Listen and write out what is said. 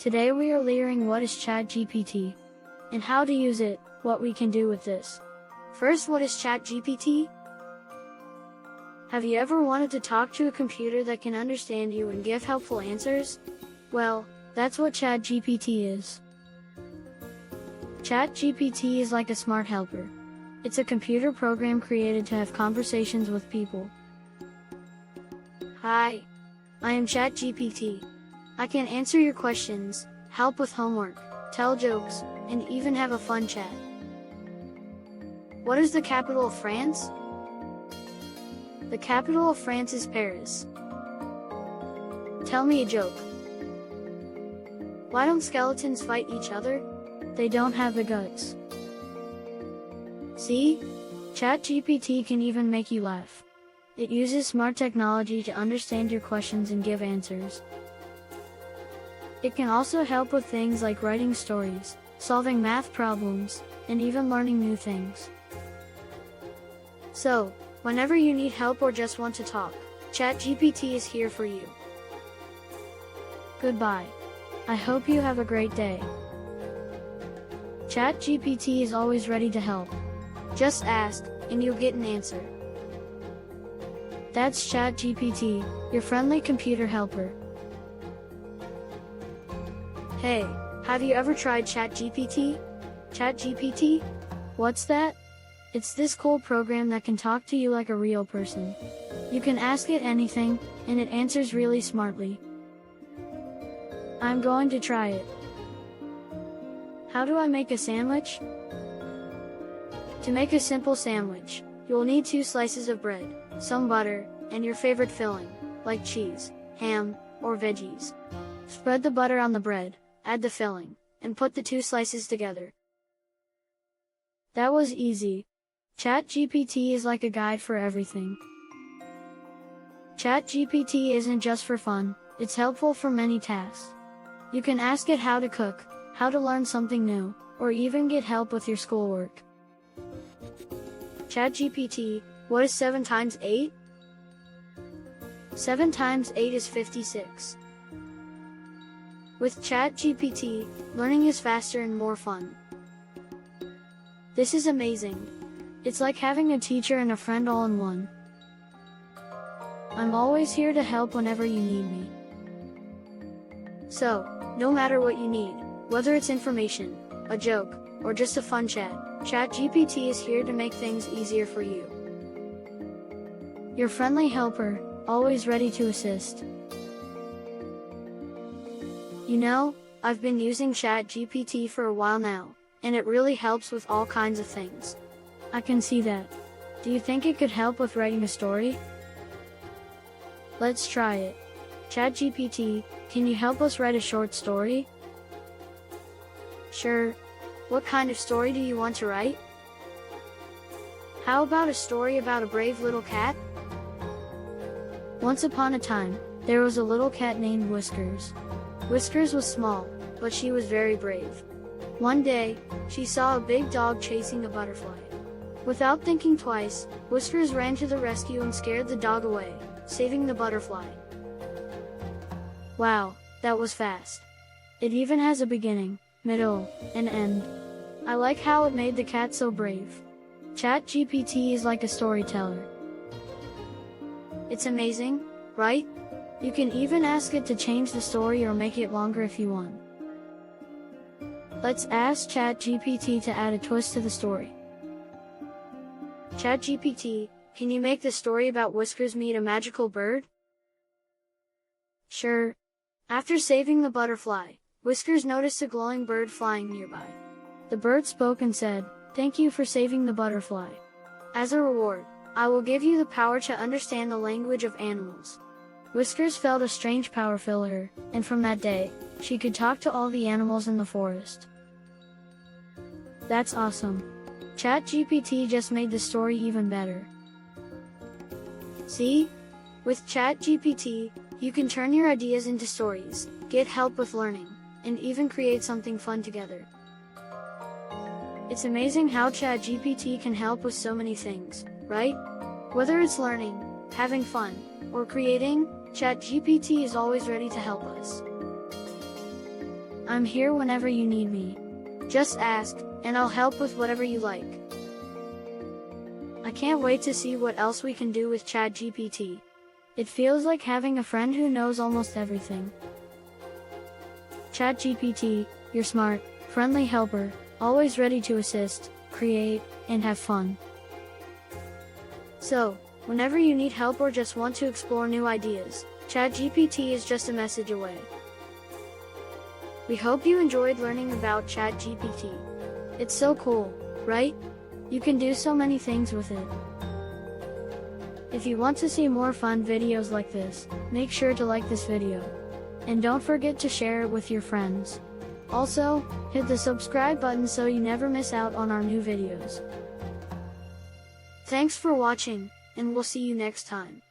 Today we are learning what is ChatGPT and how to use it, what we can do with this. First, what is ChatGPT? Have you ever wanted to talk to a computer that can understand you and give helpful answers? Well, that's what ChatGPT is. ChatGPT is like a smart helper. It's a computer program created to have conversations with people. Hi, I am ChatGPT. I can answer your questions, help with homework, tell jokes, and even have a fun chat. What is the capital of France? The capital of France is Paris. Tell me a joke. Why don't skeletons fight each other? They don't have the guts. See? ChatGPT can even make you laugh. It uses smart technology to understand your questions and give answers. It can also help with things like writing stories, solving math problems, and even learning new things. So, whenever you need help or just want to talk, ChatGPT is here for you. Goodbye. I hope you have a great day. ChatGPT is always ready to help. Just ask, and you'll get an answer. That's ChatGPT, your friendly computer helper. Hey, have you ever tried ChatGPT? ChatGPT? What's that? It's this cool program that can talk to you like a real person. You can ask it anything, and it answers really smartly. I'm going to try it. How do I make a sandwich? To make a simple sandwich, you'll need 2 slices of bread, some butter, and your favorite filling, like cheese, ham, or veggies. Spread the butter on the bread, add the filling, and put the 2 slices together. That was easy. ChatGPT is like a guide for everything. ChatGPT isn't just for fun, it's helpful for many tasks. You can ask it how to cook, how to learn something new, or even get help with your schoolwork. ChatGPT, what is 7 times 8? 7 times 8 is 56. With ChatGPT, learning is faster and more fun. This is amazing. It's like having a teacher and a friend all in one. I'm always here to help whenever you need me. So, no matter what you need, whether it's information, a joke, or just a fun chat, ChatGPT is here to make things easier for you. Your friendly helper, always ready to assist. You know, I've been using ChatGPT for a while now, and it really helps with all kinds of things. I can see that. Do you think it could help with writing a story? Let's try it. ChatGPT, can you help us write a short story? Sure. What kind of story do you want to write? How about a story about a brave little cat? Once upon a time, there was a little cat named Whiskers. Whiskers was small, but she was very brave. One day, she saw a big dog chasing a butterfly. Without thinking twice, Whiskers ran to the rescue and scared the dog away, saving the butterfly. Wow, that was fast. It even has a beginning, middle, and end. I like how it made the cat so brave. ChatGPT is like a storyteller. It's amazing, right? You can even ask it to change the story or make it longer if you want. Let's ask ChatGPT to add a twist to the story. ChatGPT, can you make the story about Whiskers meet a magical bird? Sure. After saving the butterfly, Whiskers noticed a glowing bird flying nearby. The bird spoke and said, "Thank you for saving the butterfly. As a reward, I will give you the power to understand the language of animals." Whiskers felt a strange power fill her, and from that day, she could talk to all the animals in the forest. That's awesome. ChatGPT just made the story even better. See? With ChatGPT, you can turn your ideas into stories, get help with learning, and even create something fun together. It's amazing how ChatGPT can help with so many things, right? Whether it's learning, having fun, or creating, ChatGPT is always ready to help us. I'm here whenever you need me. Just ask, and I'll help with whatever you like. I can't wait to see what else we can do with ChatGPT. It feels like having a friend who knows almost everything. ChatGPT, your smart, friendly helper, always ready to assist, create, and have fun. So, whenever you need help or just want to explore new ideas, ChatGPT is just a message away. We hope you enjoyed learning about ChatGPT. It's so cool, right? You can do so many things with it. If you want to see more fun videos like this, make sure to like this video. And don't forget to share it with your friends. Also, hit the subscribe button so you never miss out on our new videos. Thanks for watching, and we'll see you next time.